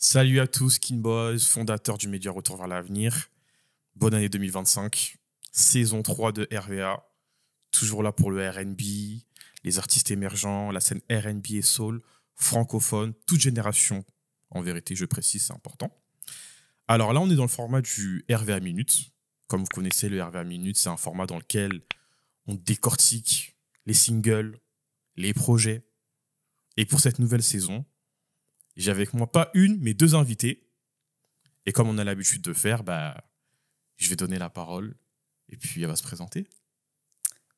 Salut à tous, Boys, fondateur du média Retour vers l'avenir. Bonne année 2025, saison 3 de RVA. Toujours là pour le R&B, les artistes émergents, la scène R&B et soul, francophone, toute génération. En vérité, je précise, c'est important. Alors là, on est dans le format du RVA Minute. Comme vous connaissez, le RVA Minute, c'est un format dans lequel on décortique les singles, les projets. Et pour cette nouvelle saison, j'ai avec moi pas une, mais deux invités. Et comme on a l'habitude de faire, je vais donner la parole et puis elle va se présenter.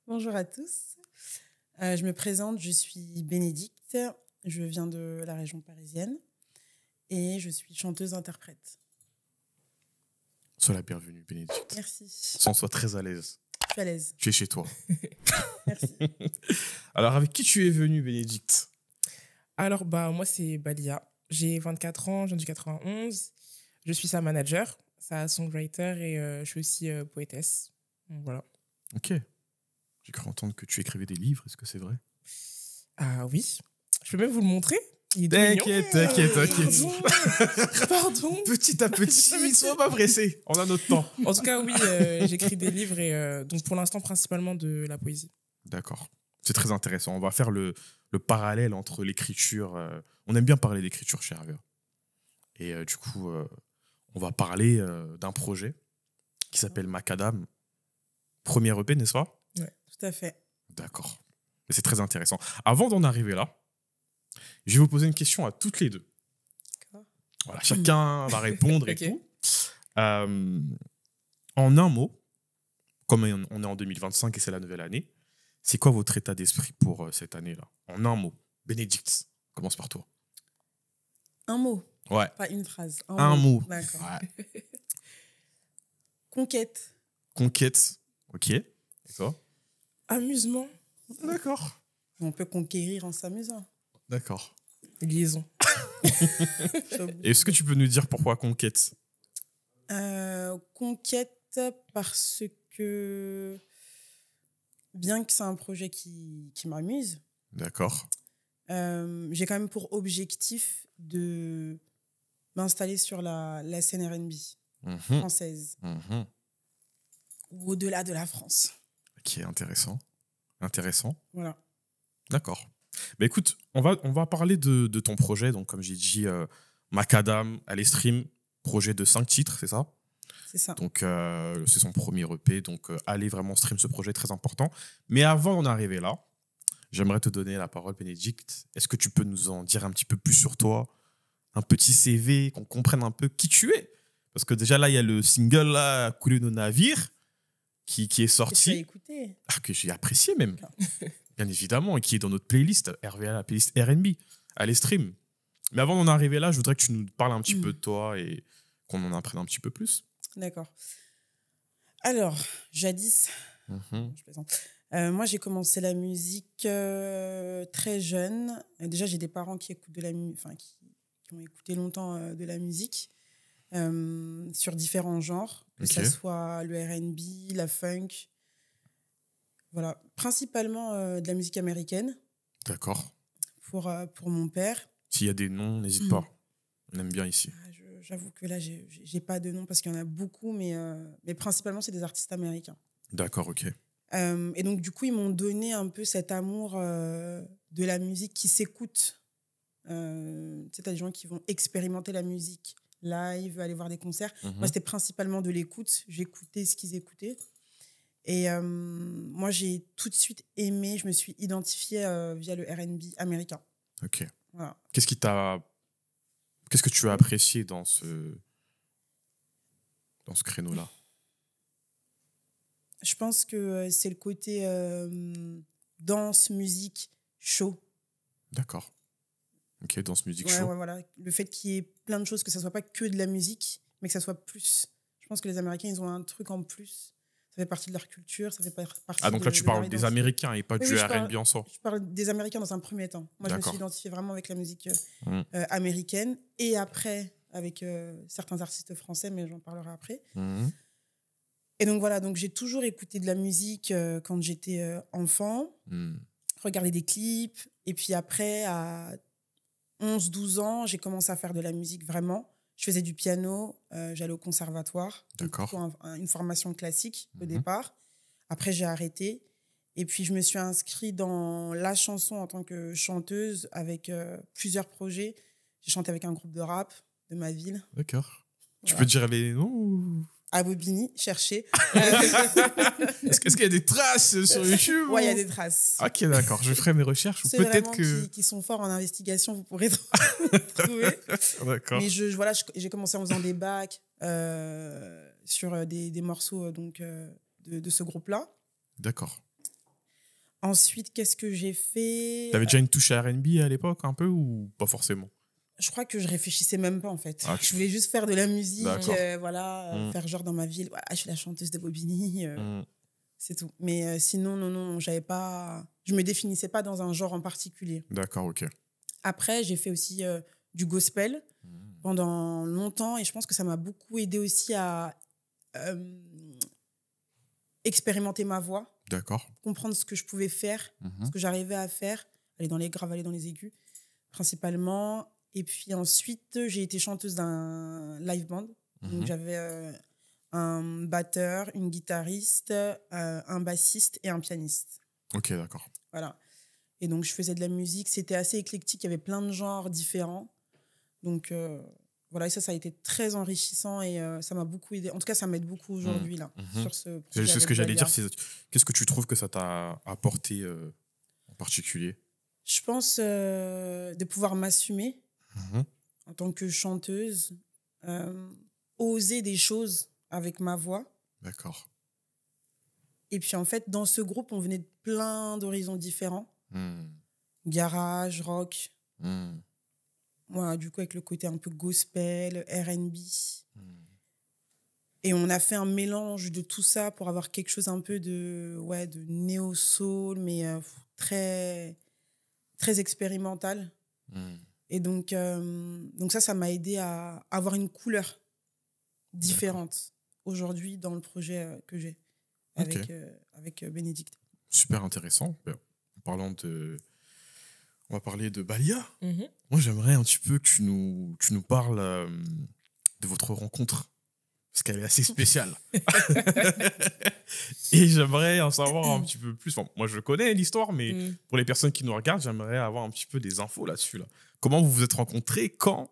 Bonjour à tous. Je me présente, je suis Bénédicte. Je viens de la région parisienne et je suis chanteuse-interprète. Sois la bienvenue, Bénédicte. Merci. Sens-toi très à l'aise. Je suis à l'aise. Tu es chez toi. Merci. Alors, avec qui tu es venue, Bénédicte? Alors, moi, c'est Balia. J'ai 24 ans, je viens du 91. Je suis sa manager, sa songwriter et je suis aussi poétesse. Donc, voilà. Ok. J'ai cru entendre que tu écrivais des livres. Est-ce que c'est vrai? Ah oui. Je peux même vous le montrer. Il est T'inquiète. Pardon. Petit à petit, sois pas pressé. On a notre temps. En tout cas, oui, j'écris des livres et donc pour l'instant, principalement de la poésie. D'accord. C'est très intéressant. On va faire le parallèle entre l'écriture. On aime bien parler d'écriture chez RVA. Et du coup, on va parler d'un projet qui s'appelle Macadam. Premier EP, n'est-ce pas? Oui, tout à fait. D'accord. Mais c'est très intéressant. Avant d'en arriver là, je vais vous poser une question à toutes les deux. D'accord. Voilà, chacun va répondre et Ok. tout. En un mot, comme on est en 2025 et c'est la nouvelle année, c'est quoi votre état d'esprit pour cette année-là? En un mot. Bénédicte, commence par toi. Un mot, Ouais. pas une phrase. Un mot. D'accord. Ouais. Conquête. Conquête. Ok. Et toi? Amusement. D'accord. On peut conquérir en s'amusant. D'accord. Liaison. Est-ce que tu peux nous dire pourquoi conquête? Conquête parce que, bien que c'est un projet qui m'amuse, D'accord. j'ai quand même pour objectif de m'installer sur la scène R&B Mhm. française Mhm. ou au-delà de la France. Ok, intéressant. Intéressant. Voilà. D'accord. Bah écoute, on va parler de ton projet. Donc, comme j'ai dit, Macadam, Allez Stream, projet de 5 titres, c'est ça? C'est ça. Donc, c'est son premier EP. Donc, allez vraiment stream ce projet très important. Mais avant d'en arriver là, j'aimerais te donner la parole, Bénédicte. Est-ce que tu peux nous en dire un petit peu plus sur toi? Un petit CV, qu'on comprenne un peu qui tu es? Parce que déjà là, il y a le single là, Couler nos navires, qui est Que tu as sorti. écouté. Ah, que j'ai apprécié même. D'accord. Bien évidemment, et qui est dans notre playlist RVA, la playlist R&B. Allez, stream. Mais avant d'en arriver là, je voudrais que tu nous parles un petit peu de toi et qu'on en apprenne un petit peu plus. D'accord. Alors, jadis, je plaisante. Moi, j'ai commencé la musique très jeune. Déjà, j'ai des parents qui écoutent de la musique, qui ont écouté longtemps de la musique sur différents genres, que Ok. ce soit le R&B, la funk. Voilà, principalement de la musique américaine D'accord. pour mon père. S'il y a des noms, n'hésite pas. On aime bien ici. J'avoue que là, j'ai pas de nom parce qu'il y en a beaucoup, mais principalement, c'est des artistes américains. D'accord, ok. Et donc, du coup, ils m'ont donné un peu cet amour de la musique qui s'écoute. Tu sais, t'as des gens qui vont expérimenter la musique live, aller voir des concerts. Moi, c'était principalement de l'écoute. J'écoutais ce qu'ils écoutaient. Et moi, j'ai tout de suite aimé, je me suis identifiée via le R&B américain. Ok. Voilà. Qu'est-ce que tu as apprécié dans ce créneau-là? Je pense que c'est le côté danse, musique, show. D'accord. Ok, danse, musique, Ouais, show. ouais, voilà. Le fait qu'il y ait plein de choses, que ça soit pas que de la musique, mais que ça soit plus. Je pense que les Américains, ils ont un truc en plus. Ça fait partie de leur culture, ça fait partie Ah, donc là, tu de leur parles des identité. Américains et pas Oui, du oui, R&B en soi. Je parle des Américains dans un premier temps. Moi, je me D'accord. suis identifiée vraiment avec la musique Mm. américaine et après avec certains artistes français, mais j'en parlerai après. Mhm. Et donc voilà, donc j'ai toujours écouté de la musique quand j'étais enfant, Mm. regarder des clips, et puis après, à 11-12 ans, j'ai commencé à faire de la musique vraiment. Je faisais du piano, j'allais au conservatoire. D'accord. Une formation classique au Mhm. départ. Après, j'ai arrêté. Et puis, je me suis inscrite dans la chanson en tant que chanteuse avec plusieurs projets. J'ai chanté avec un groupe de rap de ma ville. D'accord. Tu Voilà. peux dire les noms ou... À Bobigny, chercher. Est-ce qu'il y a des traces sur YouTube Ouais, il y a ou- des traces. Ok, d'accord. Je ferai mes recherches ou Ceux peut-être vraiment que... qui sont forts en investigation, vous pourrez trouver. D'accord. Mais voilà, j'ai commencé en faisant des bacs sur des morceaux de ce groupe-là. D'accord. Ensuite, qu'est-ce que j'ai fait? T'avais déjà une touche à R&B à l'époque, un peu, ou pas forcément? Je crois que je réfléchissais même pas, en fait. Ah, Je voulais juste faire de la musique, D'accord. voilà, faire genre dans ma ville. Voilà, je suis la chanteuse de Bobigny, c'est tout. Mais sinon, non, je me définissais pas dans un genre en particulier. D'accord, ok. Après, j'ai fait aussi du gospel pendant longtemps et je pense que ça m'a beaucoup aidé aussi à expérimenter ma voix, D'accord. comprendre ce que je pouvais faire, ce que j'arrivais à faire, aller dans les graves, aller dans les aigus, principalement. Et puis ensuite, j'ai été chanteuse d'un live band. Donc, j'avais un batteur, une guitariste, un bassiste et un pianiste. Ok, d'accord. Voilà. Et donc, je faisais de la musique. C'était assez éclectique. Il y avait plein de genres différents. Donc, voilà. Et ça a été très enrichissant et ça m'a beaucoup aidé. En tout cas, ça m'aide beaucoup aujourd'hui, là, sur ce projet. C'est ce avec que j'allais Dahlia. dire. Qu'est-ce que tu trouves que ça t'a apporté en particulier? Je pense de pouvoir m'assumer en tant que chanteuse, oser des choses avec ma voix. D'accord. Et puis, en fait, dans ce groupe, on venait de plein d'horizons différents. Garage, rock. Moi, du coup, avec le côté un peu gospel, R&B. Et on a fait un mélange de tout ça pour avoir quelque chose un peu de néo-soul, mais très, très expérimental. Et donc ça m'a aidé à avoir une couleur différente aujourd'hui dans le projet que j'ai avec Bénédicte. Super intéressant. On va parler de Balia. Mhm. Moi, j'aimerais un petit peu que tu nous parles de votre rencontre, parce qu'elle est assez spéciale. Et j'aimerais en savoir un petit peu plus. Bon, moi, je connais l'histoire, mais pour les personnes qui nous regardent, j'aimerais avoir un petit peu des infos là-dessus. Là. Comment vous vous êtes rencontrés? Quand?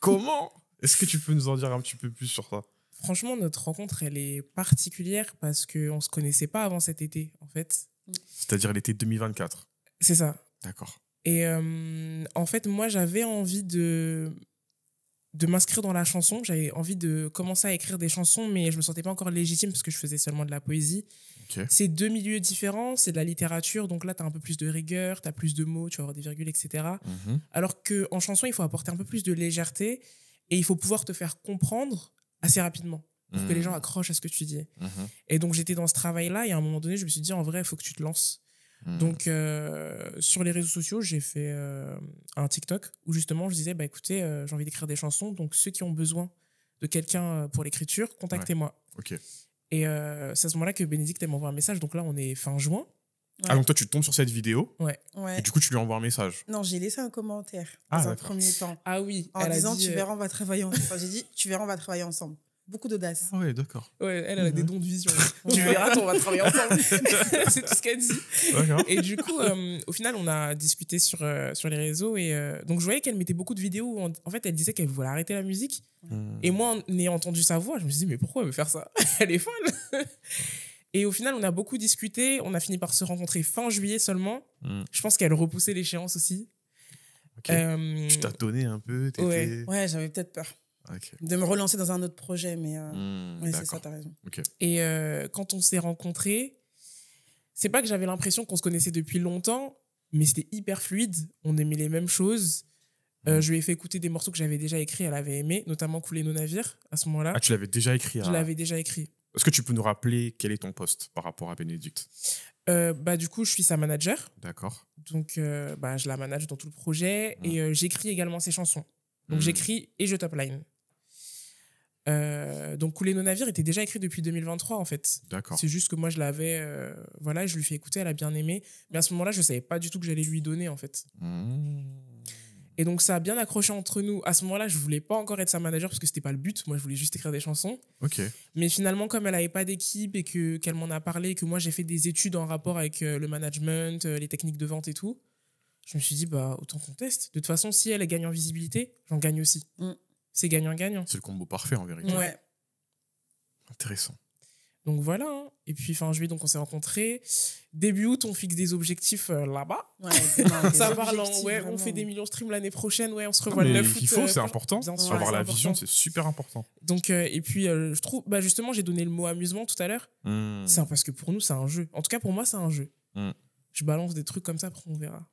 Comment? Est-ce que tu peux nous en dire un petit peu plus sur ça? Franchement, notre rencontre, elle est particulière parce qu'on ne se connaissait pas avant cet été, en fait. C'est-à-dire l'été 2024. C'est ça. D'accord. Et en fait, moi, j'avais envie de m'inscrire dans la chanson. J'avais envie de commencer à écrire des chansons, mais je ne me sentais pas encore légitime parce que je faisais seulement de la poésie. Okay. C'est deux milieux différents. C'est de la littérature, donc là, tu as un peu plus de rigueur, tu as plus de mots, tu vas avoir des virgules, etc. Alors qu'en chanson, il faut apporter un peu plus de légèreté et il faut pouvoir te faire comprendre assez rapidement pour que les gens accrochent à ce que tu dis. Et donc, j'étais dans ce travail-là et à un moment donné, je me suis dit, en vrai, il faut que tu te lances. Donc, sur les réseaux sociaux, j'ai fait un TikTok où justement, je disais, bah, écoutez, j'ai envie d'écrire des chansons, donc ceux qui ont besoin de quelqu'un pour l'écriture, contactez-moi. Okay. Et c'est à ce moment-là que Bénédicte m'envoie un message. Donc là, on est fin juin. Ouais. Ah, donc toi, tu tombes sur cette vidéo Ouais. et du coup, tu lui envoies un message. Non, j'ai laissé un commentaire dans un premier temps. Ah oui. En disant, tu verras, on va travailler ensemble. Enfin, j'ai dit, tu verras, on va travailler ensemble. Beaucoup d'audace. Ah ouais, d'accord. Ouais, elle a des dons de vision. Tu verras, on va travailler ensemble. C'est tout ce qu'elle dit. D'accord. Et du coup, au final, on a discuté sur les réseaux. Et donc, je voyais qu'elle mettait beaucoup de vidéos où, en fait, elle disait qu'elle voulait arrêter la musique. Et moi, en ayant entendu sa voix, je me suis dit, mais pourquoi elle veut faire ça? Elle est folle. Et au final, on a beaucoup discuté. On a fini par se rencontrer fin juillet seulement. Je pense qu'elle repoussait l'échéance aussi. Okay. Tu t'as donné un peu? Ouais, j'avais peut-être peur. Okay. De me relancer dans un autre projet, mais ouais, c'est ça, t'as raison. Okay. Et quand on s'est rencontrés, c'est pas que j'avais l'impression qu'on se connaissait depuis longtemps, mais c'était hyper fluide. On aimait les mêmes choses. Je lui ai fait écouter des morceaux que j'avais déjà écrits, elle avait aimé, notamment Couler nos navires à ce moment-là. Ah, tu l'avais déjà écrit? Je l'avais déjà écrit. Est-ce que tu peux nous rappeler quel est ton poste par rapport à Bénédicte? Du coup, je suis sa manager. D'accord. Donc, je la manage dans tout le projet et j'écris également ses chansons. Donc, j'écris et je top line. Donc Couler nos navires était déjà écrit depuis 2023 en fait. D'accord. C'est juste que moi je l'avais je lui fais écouter, elle a bien aimé, mais à ce moment-là je savais pas du tout que j'allais lui donner en fait. Et donc, ça a bien accroché entre nous. À ce moment-là, je voulais pas encore être sa manager parce que c'était pas le but. Moi, je voulais juste écrire des chansons. Ok. Mais finalement, comme elle avait pas d'équipe et qu'elle m'en a parlé, et que moi, j'ai fait des études en rapport avec le management, les techniques de vente et tout, je me suis dit, bah, autant qu'on teste. De toute façon, si elle gagne en visibilité, j'en gagne aussi. C'est gagnant-gagnant. C'est le combo parfait, en vérité. Ouais. Intéressant. Donc voilà. Hein. Et puis fin juillet, donc on s'est rencontrés. Début août, on fixe des objectifs là-bas. Ouais, Ça parle en on fait des millions de streams l'année prochaine. Ouais, on se revoit le 9 août. Il faut, c'est important. Bien sûr, Avoir c'est la important. vision, c'est super important. Donc et puis je trouve, bah justement, j'ai donné le mot amusement tout à l'heure. C'est parce que pour nous, c'est un jeu. En tout cas, pour moi, c'est un jeu. Je balance des trucs comme ça, après on verra.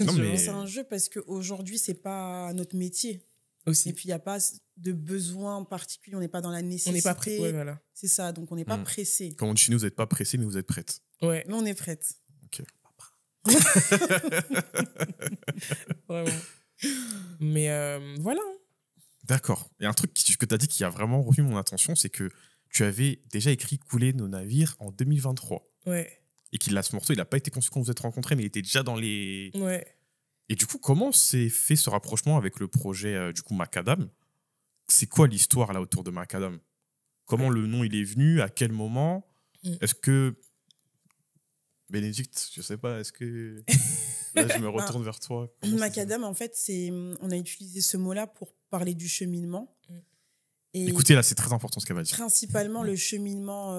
Non, mais... C'est un jeu parce qu'aujourd'hui, c'est pas notre métier. Aussi. Et puis, il n'y a pas de besoin particulier. On n'est pas dans la nécessité. On n'est pas prêt. Ouais, voilà. C'est ça. Donc, on n'est pas pressé. Quand on dit chez nous, vous n'êtes pas pressé, mais vous êtes prête. Ouais. Mais on est prête. Ok. Vraiment. Mais voilà. D'accord. Et un truc que tu as dit qui a vraiment retenu mon attention, c'est que tu avais déjà écrit Couler nos navires en 2023. Ouais. Et ce morceau, il n'a pas été conçu quand vous êtes rencontrés, mais il était déjà dans les... Ouais. Et du coup, comment s'est fait ce rapprochement avec le projet du coup Macadam? C'est quoi l'histoire là autour de Macadam? Comment le nom il est venu? À quel moment? Est-ce que Bénédicte, je sais pas, est-ce que là je me retourne vers toi? Macadam, en fait, on a utilisé ce mot-là pour parler du cheminement. Et écoutez, là, c'est très important ce qu'elle va dire. Principalement le cheminement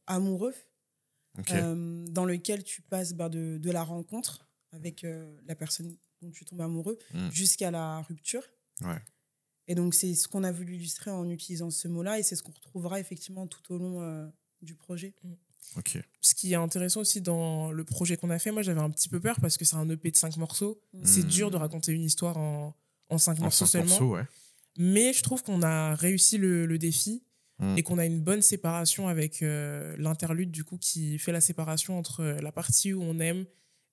amoureux, dans lequel tu passes de la rencontre avec la personne dont tu tombes amoureux jusqu'à la rupture. Ouais. Et donc, c'est ce qu'on a voulu illustrer en utilisant ce mot-là et c'est ce qu'on retrouvera effectivement tout au long du projet. Ok. Ce qui est intéressant aussi dans le projet qu'on a fait, moi j'avais un petit peu peur parce que c'est un EP de 5 morceaux. C'est dur de raconter une histoire en 5 morceaux seulement. Ouais. Mais je trouve qu'on a réussi le défi et qu'on a une bonne séparation avec l'interlude du coup qui fait la séparation entre la partie où on aime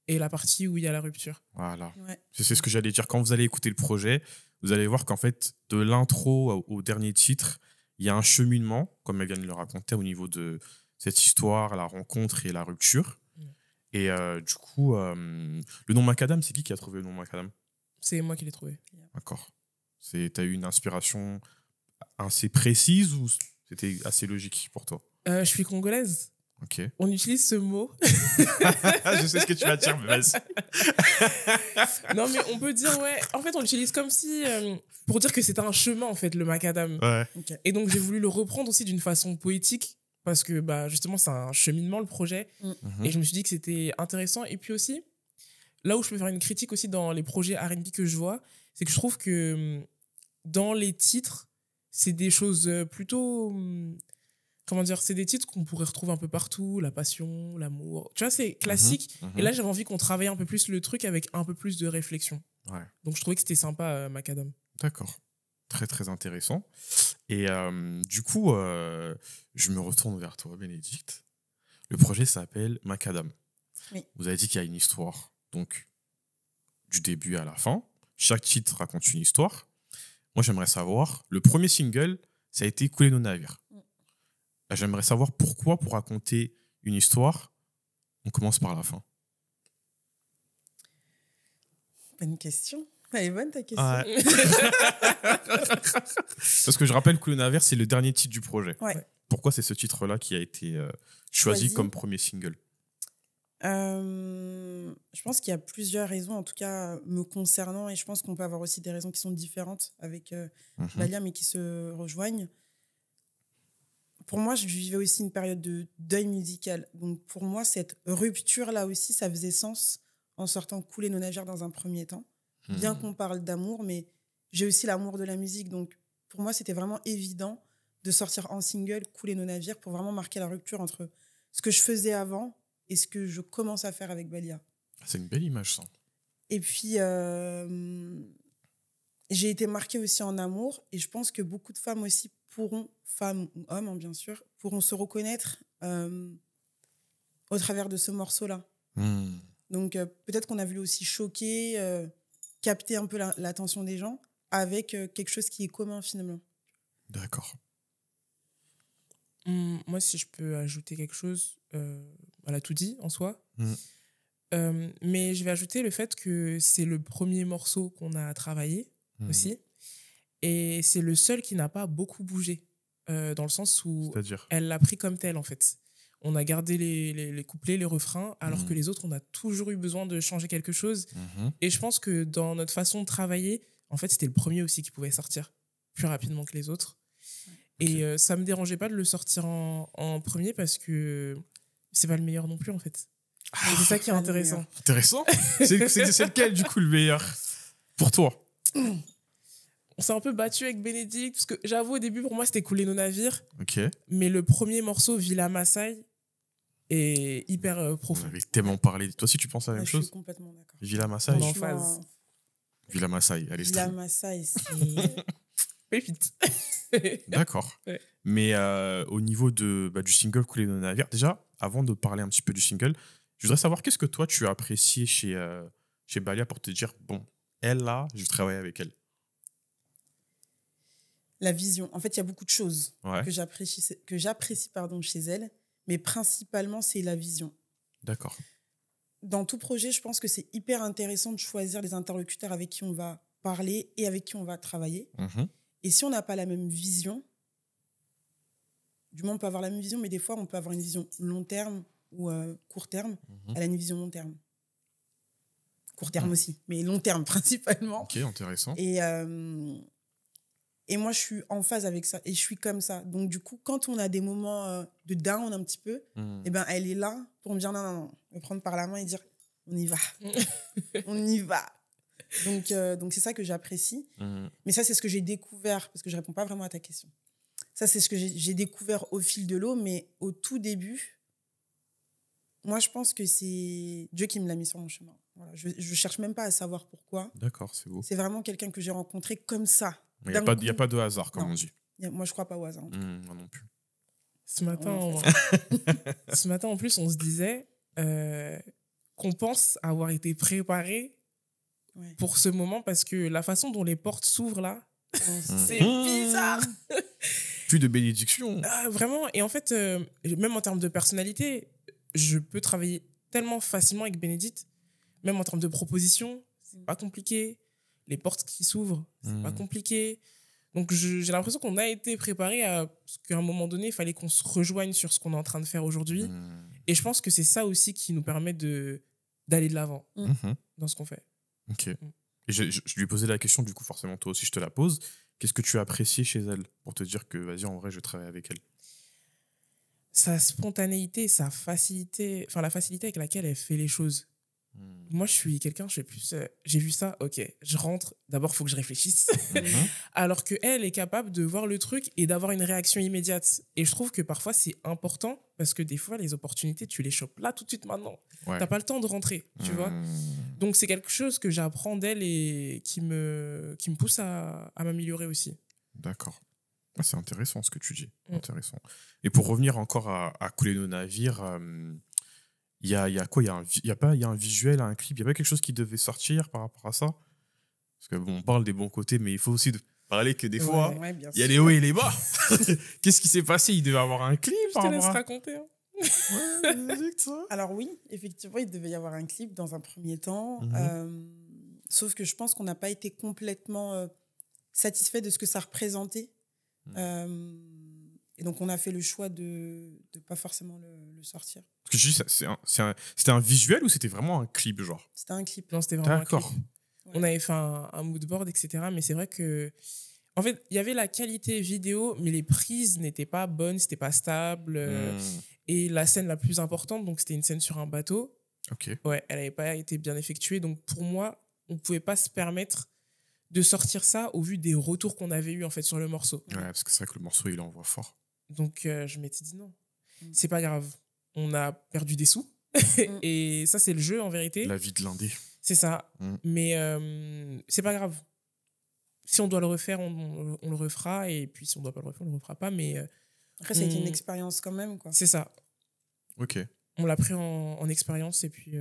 et la partie où il y a la rupture. Voilà. Ouais. C'est ce que j'allais dire. Quand vous allez écouter le projet, vous allez voir qu'en fait, de l'intro au dernier titre, il y a un cheminement, comme elle vient de le raconter, au niveau de cette histoire, la rencontre et la rupture. Et du coup, le nom Macadam, c'est qui a trouvé le nom Macadam? C'est moi qui l'ai trouvé. D'accord. T'as eu une inspiration assez précise ou c'était assez logique pour toi? Je suis congolaise. Ok. On utilise ce mot. Je sais ce que tu vas dire, mais vas-y. Non, mais on peut dire, ouais. En fait, on l'utilise comme si... pour dire que c'était un chemin, en fait, le macadam. Ouais. Okay. Et donc, j'ai voulu le reprendre aussi d'une façon poétique parce que, bah, justement, c'est un cheminement, le projet. Et je me suis dit que c'était intéressant. Et puis aussi, là où je peux faire une critique aussi dans les projets R&B que je vois, c'est que je trouve que dans les titres, c'est des choses plutôt... Comment dire, c'est des titres qu'on pourrait retrouver un peu partout, la passion, l'amour. Tu vois, c'est classique. Et là, j'avais envie qu'on travaille un peu plus le truc avec un peu plus de réflexion. Ouais. Donc, je trouvais que c'était sympa, Macadam. D'accord. Très, très intéressant. Et du coup, je me retourne vers toi, Bénédicte. Le projet s'appelle Macadam. Oui. Vous avez dit qu'il y a une histoire, donc du début à la fin. Chaque titre raconte une histoire. Moi, j'aimerais savoir, le premier single, ça a été Couler nos navires. J'aimerais savoir pourquoi, pour raconter une histoire, on commence par la fin. Bonne question. Elle est bonne ta question. Ouais. Parce que je rappelle que le navire, c'est le dernier titre du projet. Ouais. Pourquoi c'est ce titre-là qui a été choisi comme premier single? Je pense qu'il y a plusieurs raisons, en tout cas me concernant, et je pense qu'on peut avoir aussi des raisons qui sont différentes avec Balia, mais qui se rejoignent. Pour moi, je vivais aussi une période de deuil musical. Donc, pour moi, cette rupture-là aussi, ça faisait sens en sortant Couler nos navires dans un premier temps. Bien qu'on parle d'amour, mais j'ai aussi l'amour de la musique. Donc, pour moi, c'était vraiment évident de sortir en single Couler nos navires pour vraiment marquer la rupture entre ce que je faisais avant et ce que je commence à faire avec Balia. C'est une belle image, ça. Et puis, j'ai été marquée aussi en amour. Et je pense que beaucoup de femmes aussi femmes ou hommes, hein, bien sûr, pourront se reconnaître au travers de ce morceau-là. Donc, peut-être qu'on a voulu aussi choquer, capter un peu l'attention des gens avec quelque chose qui est commun, finalement. D'accord. Moi, si je peux ajouter quelque chose, elle a tout dit, en soi. Mais je vais ajouter le fait que c'est le premier morceau qu'on a travaillé aussi. Et c'est le seul qui n'a pas beaucoup bougé. Dans le sens où C'est-à-dire elle l'a pris comme tel, en fait. On a gardé les couplets, les refrains, alors que les autres, on a toujours eu besoin de changer quelque chose. Et je pense que dans notre façon de travailler, en fait, c'était le premier aussi qui pouvait sortir plus rapidement que les autres. Et ça me dérangeait pas de le sortir en premier parce que c'est pas le meilleur non plus, en fait. Et c'est ça qui est intéressant. Intéressant. C'est lequel, du coup, le meilleur pour toi? On s'est un peu battu avec Bénédicte, parce que j'avoue, au début, pour moi, c'était Couler nos navires. Ok. Mais le premier morceau, Villa Maasai, est hyper profond. On avait tellement parlé. Toi aussi, tu penses à la même chose? Je suis complètement d'accord. Villa Maasai. En phase. Villa Maasai, allez, Villa Maasai, c'est... Pépite. D'accord. Ouais. Mais au niveau du single Couler nos navires, déjà, avant de parler un petit peu du single, je voudrais savoir qu'est-ce que toi, tu as apprécié chez Balia pour te dire, bon, elle, là, je travaille avec elle. La vision. En fait, il y a beaucoup de choses Ouais. que j'apprécie chez elle, mais principalement, c'est la vision. D'accord. Dans tout projet, je pense que c'est hyper intéressant de choisir les interlocuteurs avec qui on va parler et avec qui on va travailler. Et si on n'a pas la même vision, du moins on peut avoir la même vision, mais des fois on peut avoir une vision long terme ou court terme. Elle a une vision long terme. Court terme aussi, mais long terme principalement. Ok, intéressant. Et moi, je suis en phase avec ça et je suis comme ça. Donc, du coup, quand on a des moments de down un petit peu, eh ben, elle est là pour me dire non, me prendre par la main et dire on y va. On y va. Donc, c'est ça que j'apprécie. Mais ça, c'est ce que j'ai découvert, parce que je ne réponds pas vraiment à ta question. Ça, c'est ce que j'ai découvert au fil de l'eau, mais au tout début, moi, je pense que c'est Dieu qui me l'a mis sur mon chemin. Voilà. Je ne cherche même pas à savoir pourquoi. D'accord, c'est beau. C'est vraiment quelqu'un que j'ai rencontré comme ça. Il n'y a pas de hasard, comme on dit. Moi, je ne crois pas au hasard. Moi non plus. Ce matin, en plus, on se disait qu'on pense avoir été préparé pour ce moment parce que la façon dont les portes s'ouvrent là, c'est bizarre. Plus de bénédiction. Vraiment. Et en fait, même en termes de personnalité, je peux travailler tellement facilement avec Bénédicte, même en termes de propositions, c'est pas compliqué. Les portes qui s'ouvrent, c'est pas compliqué. Donc, j'ai l'impression qu'on a été préparé parce qu'à un moment donné, il fallait qu'on se rejoigne sur ce qu'on est en train de faire aujourd'hui. Et je pense que c'est ça aussi qui nous permet d'aller de l'avant dans ce qu'on fait. Ok. Et je lui ai posé la question, du coup, forcément, toi aussi, je te la pose. Qu'est-ce que tu as apprécié chez elle pour te dire que, vas-y, en vrai, je travaille avec elle? Sa spontanéité, sa facilité, enfin, la facilité avec laquelle elle fait les choses. Moi, je suis quelqu'un, je fais plus. J'ai vu ça, ok, je rentre. D'abord, il faut que je réfléchisse. Alors qu'elle est capable de voir le truc et d'avoir une réaction immédiate. Et je trouve que parfois, c'est important parce que des fois, les opportunités, tu les chopes là, tout de suite, maintenant. Ouais. T'as pas le temps de rentrer, tu vois. Donc, c'est quelque chose que j'apprends d'elle et qui me pousse à m'améliorer aussi. D'accord. C'est intéressant ce que tu dis. Intéressant. Et pour revenir encore à Couler nos navires. Il y a quoi? Il y a un visuel, un clip, il y a pas quelque chose qui devait sortir par rapport à ça? Parce que bon, on parle des bons côtés, mais il faut aussi parler que des fois, il y a les hauts et les bas. Qu'est-ce qui s'est passé? Il devait avoir un clip? Je te laisse raconter. Ça. Alors oui, effectivement, il devait y avoir un clip dans un premier temps. Sauf que je pense qu'on n'a pas été complètement satisfait de ce que ça représentait. Et donc, on a fait le choix de ne pas forcément le sortir. Parce que je dis, c'était un visuel ou c'était vraiment un clip, genre? C'était un clip. Non, c'était vraiment un clip. Ouais. On avait fait un mood board, etc. Mais c'est vrai que... En fait, il y avait la qualité vidéo, mais les prises n'étaient pas bonnes, c'était pas stable. Et la scène la plus importante, donc c'était une scène sur un bateau. Ok. Ouais, elle n'avait pas été bien effectuée. Donc, pour moi, on ne pouvait pas se permettre de sortir ça au vu des retours qu'on avait eus en fait, sur le morceau. Ouais, parce que c'est vrai que le morceau, il envoie fort. Donc, je m'étais dit non. C'est pas grave. On a perdu des sous. Et ça, c'est le jeu, en vérité. La vie de l'indé. C'est ça. Mais c'est pas grave. Si on doit le refaire, on le refera. Et puis, si on doit pas le refaire, on le refera pas. Mais après, ça a été une expérience quand même, quoi. C'est ça. Ok. On l'a pris en expérience et puis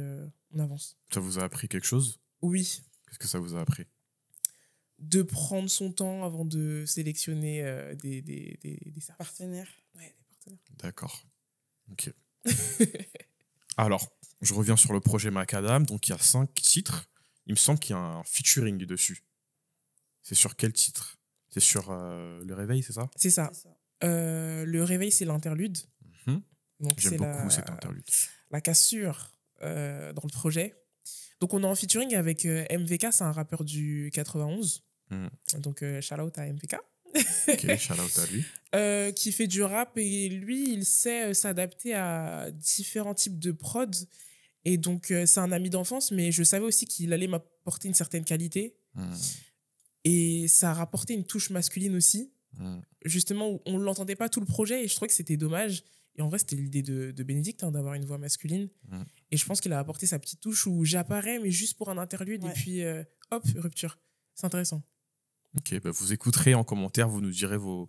on avance. Ça vous a appris quelque chose? Oui. Qu'est-ce que ça vous a appris? De prendre son temps avant de sélectionner des partenaires. Ouais, des partenaires. D'accord. Ok. Alors, je reviens sur le projet Macadam. Donc, il y a 5 titres. Il me semble qu'il y a un featuring dessus. C'est sur quel titre? C'est sur Le Réveil, c'est ça? C'est ça. Le Réveil, c'est l'interlude. Donc, j'aime beaucoup cet interlude. La cassure dans le projet. Donc, on est en featuring avec MVK, c'est un rappeur du 91. Donc, shout out à MVK. Ok, shout out à lui. Qui fait du rap et lui, il sait s'adapter à différents types de prods. Et donc, c'est un ami d'enfance, mais je savais aussi qu'il allait m'apporter une certaine qualité. Et ça a rapporté une touche masculine aussi. Justement, où on ne l'entendait pas tout le projet et je trouvais que c'était dommage. Et en vrai, c'était l'idée de Bénédicte d'avoir une voix masculine. Et je pense qu'il a apporté sa petite touche où j'apparais, mais juste pour un interlude. Et puis, hop, rupture. C'est intéressant. Ok, bah vous écouterez en commentaire, vous nous direz vos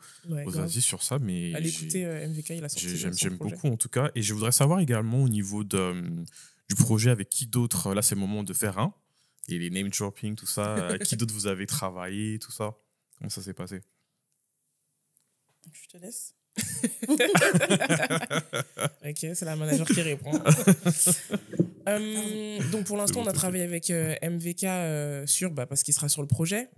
avis sur ça. Mais allez écouter MVK, il a sorti j'aime beaucoup en tout cas. Et je voudrais savoir également au niveau du projet avec qui d'autre, là c'est le moment de faire un. Et les name dropping, tout ça, avec qui d'autre vous avez travaillé, tout ça. Comment ça s'est passé? Je te laisse. Ok, c'est la manager qui répond. Donc pour l'instant, on a travaillé avec MVK parce qu'il sera sur le projet.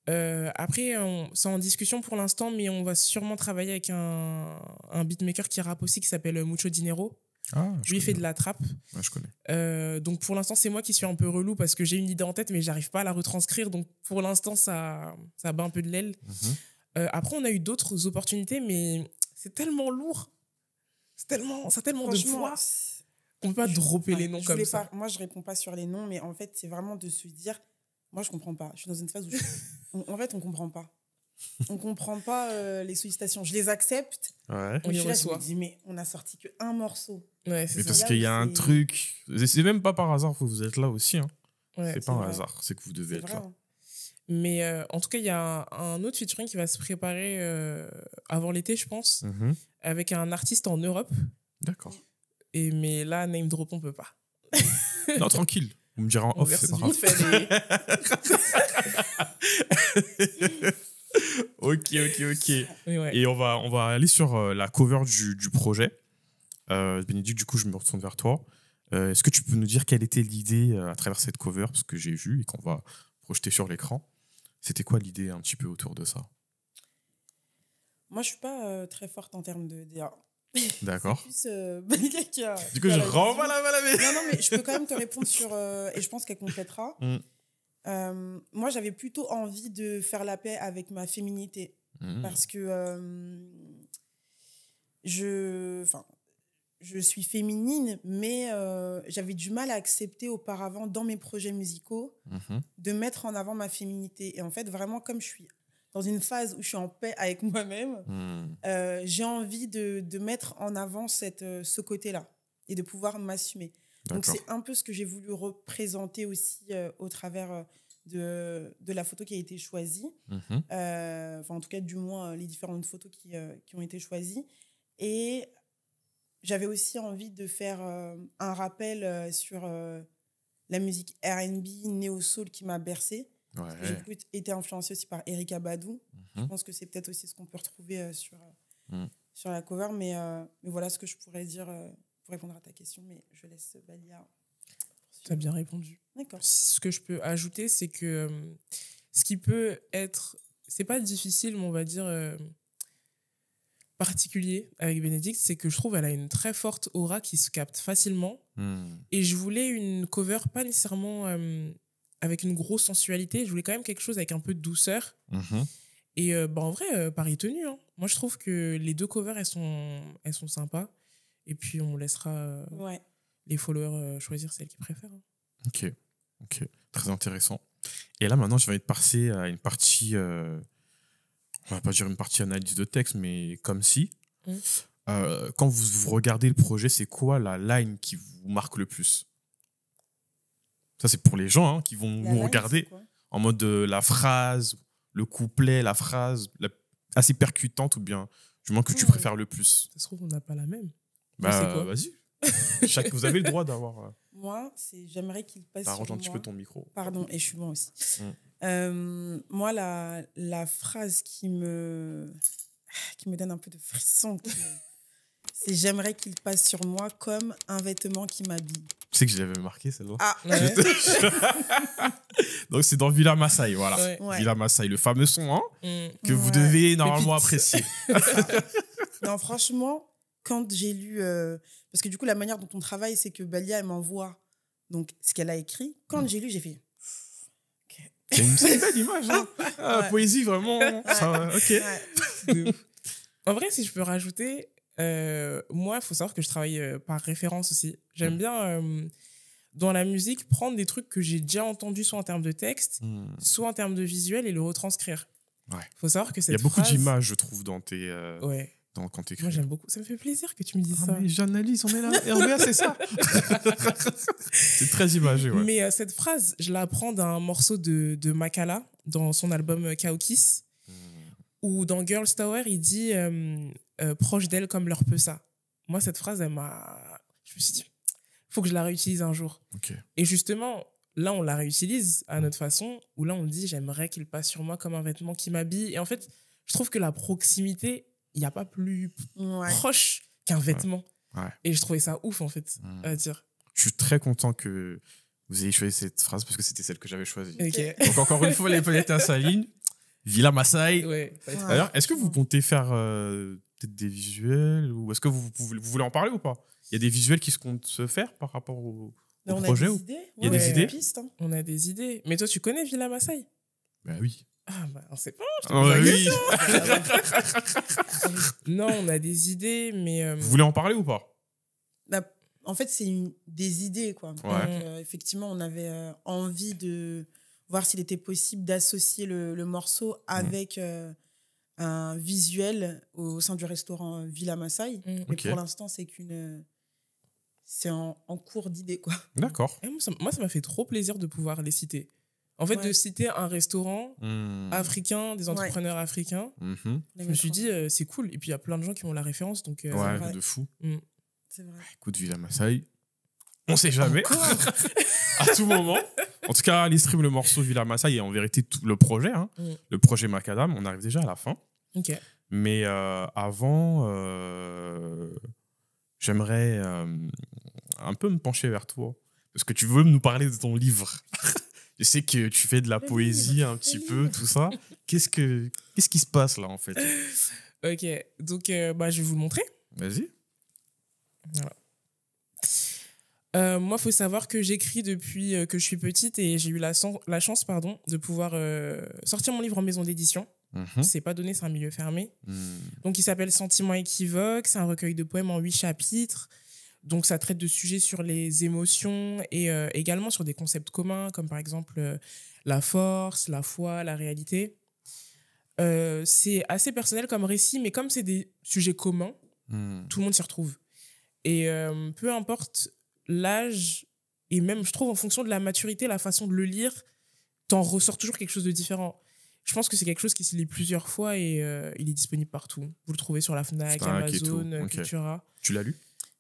Après, c'est en discussion pour l'instant, mais on va sûrement travailler avec un beatmaker qui rappe aussi, qui s'appelle Mucho Dinero. Lui, il fait de la trappe. Ouais, je connais. Donc pour l'instant, c'est moi qui suis un peu relou parce que j'ai une idée en tête, mais j'arrive pas à la retranscrire. Donc pour l'instant, ça bat un peu de l'aile. Après, on a eu d'autres opportunités, mais c'est tellement lourd. Ça a tellement de poids qu'on peut pas dropper les noms comme ça. Moi, je réponds pas sur les noms, mais en fait, c'est vraiment de se dire, moi, je comprends pas. Je suis dans une phase où en fait, on comprend pas. On comprend pas les sollicitations. Je les accepte. On les reçoit. Je me dis, mais on a sorti qu'un morceau. Ouais, mais parce qu'il y a un truc. C'est même pas par hasard que vous êtes là aussi. Hein. Ouais, c'est pas un hasard, c'est que vous devez être là. Mais en tout cas, il y a un autre featuring qui va se préparer avant l'été, je pense, avec un artiste en Europe. D'accord. Mais là, name drop, on peut pas. Non, tranquille. Vous me direz en off, c'est pas grave. Ok. Ouais. Et on va aller sur la cover du projet. Bénédicte, du coup, je me retourne vers toi. Est-ce que tu peux nous dire quelle était l'idée à travers cette cover, parce que j'ai vu et qu'on va projeter sur l'écran? C'était quoi l'idée un petit peu autour de ça? Moi, je suis pas très forte en termes de DA. D'accord. C'est plus qui a, du coup, je renvoie la balle. Non, mais je peux quand même te répondre sur... et je pense qu'elle complétera. Moi, j'avais plutôt envie de faire la paix avec ma féminité. Parce que je suis féminine, mais j'avais du mal à accepter auparavant, dans mes projets musicaux, de mettre en avant ma féminité. Et en fait, vraiment, comme je suis dans une phase où je suis en paix avec moi-même, j'ai envie de mettre en avant ce côté-là et de pouvoir m'assumer. Donc, c'est un peu ce que j'ai voulu représenter aussi au travers de la photo qui a été choisie. En tout cas, du moins, les différentes photos qui ont été choisies. Et j'avais aussi envie de faire un rappel sur la musique R&B, néo-soul qui m'a bercée. Ouais. J'ai beaucoup été influencée aussi par Erykah Badu. Je pense que c'est peut-être aussi ce qu'on peut retrouver sur la cover. Mais voilà ce que je pourrais dire pour répondre à ta question. Mais je laisse Balia. Tu as bien répondu. D'accord. Ce que je peux ajouter, c'est que ce qui peut être... C'est pas difficile, mais on va dire... particulier avec Bénédicte, c'est que je trouve qu'elle a une très forte aura qui se capte facilement. Et je voulais une cover, pas nécessairement avec une grosse sensualité, je voulais quand même quelque chose avec un peu de douceur. Et en vrai, pari tenu. Hein. Moi, je trouve que les deux covers, elles sont sympas. Et puis, on laissera les followers choisir celle qu'ils préfèrent. Hein. Ok. Très intéressant. Et là, maintenant, je vais être passé à une partie... on va pas dire une partie analyse de texte, mais comme si. Quand vous regardez le projet, c'est quoi la line qui vous marque le plus? Ça, c'est pour les gens qui vont nous regarder en mode la phrase, le couplet, la phrase assez percutante ou bien du moins que tu préfères le plus. Ça se trouve, on n'a pas la même. Vas-y. Vous avez le droit d'avoir... Moi, j'aimerais qu'il passe sur arrange un petit peu ton micro. Pardon, et je suis loin aussi. Moi, la phrase qui me donne un peu de frisson, C'est j'aimerais qu'il passe sur moi comme un vêtement qui m'habille. Tu sais que je l'avais marqué, celle-là. Ah, Ouais. Donc, c'est dans Villa Massaï, voilà. Ouais. Ouais. Villa Massaï, le fameux son hein, que vous Ouais. devez normalement Pépite. apprécier. Non, franchement, quand j'ai lu... parce que du coup, la manière dont on travaille, c'est que Balia, elle m'envoie donc, ce qu'elle a écrit. Quand j'ai lu, j'ai fait... C'est une belle image. Hein. Ah, Ouais. poésie, vraiment. Ça, ok. Ouais. En vrai, si je peux rajouter, moi, il faut savoir que je travaille par référence aussi. J'aime bien, dans la musique, prendre des trucs que j'ai déjà entendus, soit en termes de texte, soit en termes de visuel, et le retranscrire. Ouais. Il faut savoir que Il y cette a beaucoup phrase- d'images, je trouve, dans tes, Ouais. quand t'écris. Moi, j'aime beaucoup. Ça me fait plaisir que tu me dises Ah, ça. mais j'analyse, on est là. RBA, c'est ça. C'est très imagé, ouais. Mais cette phrase, je la prends d'un morceau de Makala dans son album Kaokis, où dans Girls Tower, il dit proche d'elle comme leur peut ça. Moi, cette phrase, elle m'a. Je me suis dit, faut que je la réutilise un jour. Ok. Et justement, là, on la réutilise à notre façon, où là, on dit j'aimerais qu'il passe sur moi comme un vêtement qui m'habille. Et en fait, je trouve que la proximité, il n'y a pas plus Ouais. proche qu'un vêtement. Ouais. Et je trouvais ça ouf, en fait, à dire. Je suis très content que vous ayez choisi cette phrase parce que c'était celle que j'avais choisie. Ok. Donc, encore une fois, les planètes s'alignent. Villa Massaï. Ouais. Ouais. D'ailleurs, est-ce que vous comptez faire peut-être des visuels ou est-ce que vous voulez en parler ou pas? Il y a des visuels qui se comptent se faire par rapport au Mais on projet a des ou... idées. Il y a Ouais, des on idées pistes, hein. On a des idées. Mais toi, tu connais Villa Massaï? Bah oui. Ah, bah, on sait pas. Ah ouais, oui. Non, on a des idées, mais. Vous voulez en parler ou pas? Bah, en fait, c'est des idées, quoi. Ouais. Donc, effectivement, on avait envie de voir s'il était possible d'associer le morceau avec un visuel au sein du restaurant Villa Massaï. Mais Ok. pour l'instant, c'est en cours d'idée, quoi. D'accord. Et moi, ça m'a fait trop plaisir de pouvoir les citer. En fait, Ouais. de citer un restaurant Mmh. africain, des entrepreneurs africains, Mhm. je me suis dit, c'est cool. Et puis, il y a plein de gens qui ont la référence. Donc, Ouais, vrai. de fou. C'est vrai. Écoute, Villa Massaï, on sait jamais. À tout moment. En tout cas, allez stream le morceau Villa Massaï et en vérité tout le projet, hein. Le projet Macadam, on arrive déjà à la fin. Ok. Mais avant, j'aimerais un peu me pencher vers toi. Parce que tu veux nous parler de ton livre. Je sais que tu fais de la poésie un petit peu, tout ça. Qu'est-ce qui se passe là, en fait? Ok. Donc, bah, je vais vous le montrer. Vas-y. Voilà. Moi, il faut savoir que j'écris depuis que je suis petite et j'ai eu la chance de pouvoir sortir mon livre en maison d'édition. C'est pas donné, c'est un milieu fermé. Donc, il s'appelle Sentiments équivoques. C'est un recueil de poèmes en 8 chapitres. Donc, ça traite de sujets sur les émotions et également sur des concepts communs, comme par exemple la force, la foi, la réalité. C'est assez personnel comme récit, mais comme c'est des sujets communs, tout le monde s'y retrouve. Et peu importe l'âge, et même, je trouve, en fonction de la maturité, la façon de le lire, t'en ressors toujours quelque chose de différent. Je pense que c'est quelque chose qui se lit plusieurs fois et il est disponible partout. Vous le trouvez sur la FNAC, Fnac et Amazon, tout. Ok. Cultura. Tu l'as lu?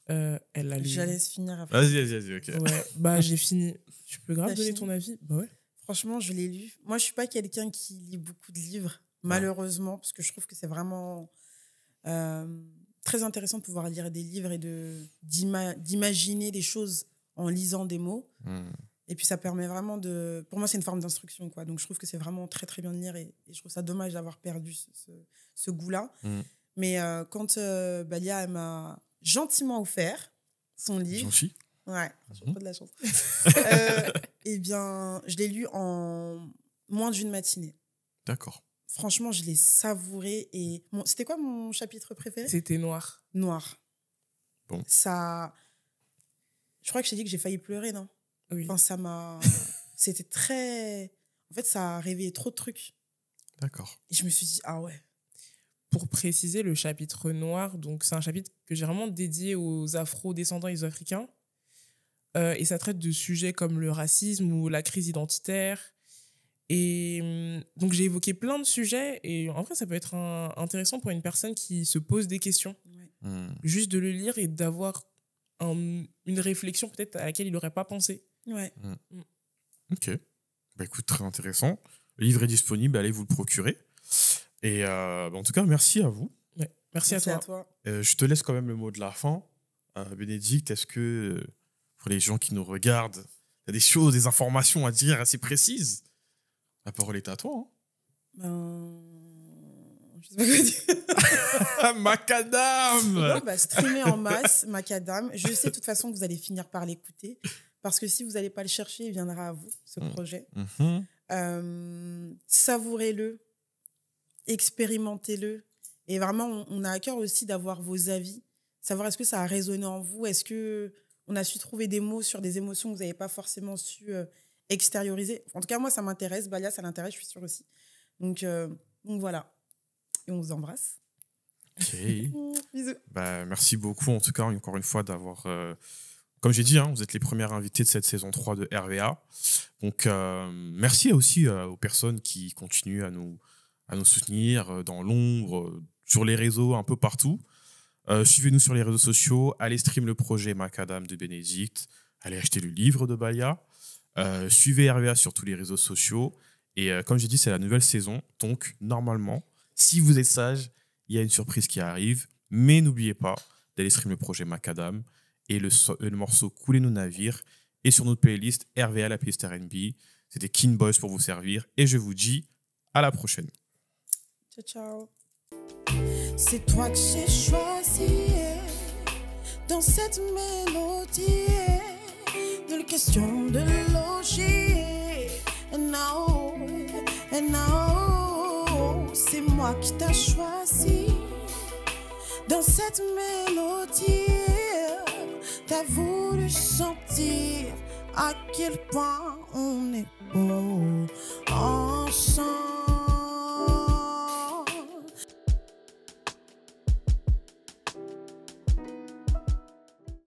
Elle l'a lu. Je laisse finir après. Vas-y, ok. Ouais, bah j'ai fini. Tu peux grave T'as donner fini ton avis? Bah ouais. Franchement, je l'ai lu. Moi, je suis pas quelqu'un qui lit beaucoup de livres, malheureusement, parce que je trouve que c'est vraiment très intéressant de pouvoir lire des livres et d'imaginer des choses en lisant des mots. Et puis, ça permet vraiment de... Pour moi, c'est une forme d'instruction, quoi. Donc, je trouve que c'est vraiment très, très bien de lire et je trouve ça dommage d'avoir perdu ce goût-là. Mais quand Balia, elle m'a gentiment offert son livre... Gentil. Ouais, j'ai trop de la chance. Eh bien, je l'ai lu en moins d'une matinée. D'accord. Franchement, je l'ai savouré. Et c'était quoi mon chapitre préféré? C'était noir. Noir. Bon. Ça... Je crois que je t'ai dit que j'ai failli pleurer, non? Oui. Enfin, ça m'a... C'était très... En fait, ça a réveillé trop de trucs. D'accord. Et je me suis dit, ah ouais. Pour préciser, le chapitre noir, donc c'est un chapitre que j'ai vraiment dédié aux afro-descendants et aux africains. Et ça traite de sujets comme le racisme ou la crise identitaire. Et donc, j'ai évoqué plein de sujets. Et en vrai, ça peut être intéressant pour une personne qui se pose des questions. Ouais. Juste de le lire et d'avoir une réflexion peut-être à laquelle il n'aurait pas pensé. Ouais. Ok. Bah écoute, très intéressant. Le livre est disponible, allez vous le procurer. Et en tout cas, merci à vous. Ouais. Merci à toi. Je te laisse quand même le mot de la fin. Bénédicte, est-ce que pour les gens qui nous regardent, il y a des choses, des informations à dire assez précises? La parole est à toi. Je sais pas quoi dire. Macadam. Non, streamer en masse, Macadam. Je sais de toute façon que vous allez finir par l'écouter. Parce que si vous n'allez pas le chercher, il viendra à vous, ce projet. Savourez-le, expérimentez-le. Et vraiment, on a à cœur aussi d'avoir vos avis. Savoir est-ce que ça a résonné en vous, est-ce qu'on a su trouver des mots sur des émotions que vous n'avez pas forcément su extérioriser. En tout cas, moi, ça m'intéresse. Balia, ça l'intéresse, je suis sûre aussi. Donc voilà. Et on vous embrasse. Ok. Bisous. Merci beaucoup, en tout cas, encore une fois, d'avoir... Comme j'ai dit, vous êtes les premières invitées de cette saison 3 de RVA. Donc, merci aussi aux personnes qui continuent à nous soutenir dans l'ombre, sur les réseaux, un peu partout. Suivez-nous sur les réseaux sociaux. Allez stream le projet Macadam de Bénédicte. Allez acheter le livre de Balia. Suivez RVA sur tous les réseaux sociaux. Et comme j'ai dit, c'est la nouvelle saison. Donc, normalement, si vous êtes sage, il y a une surprise qui arrive. Mais n'oubliez pas d'aller stream le projet Macadam. Et le morceau Couler nos navires est sur notre playlist RVA, la playlist R&B. C'était King Boys pour vous servir. Et je vous dis à la prochaine. Ciao, ciao. C'est toi que j'ai choisi dans cette mélodie. Nulle question de logique. And now, c'est moi qui t'ai choisi dans cette mélodie. T'as voulu sentir à quel point on est beau ensemble.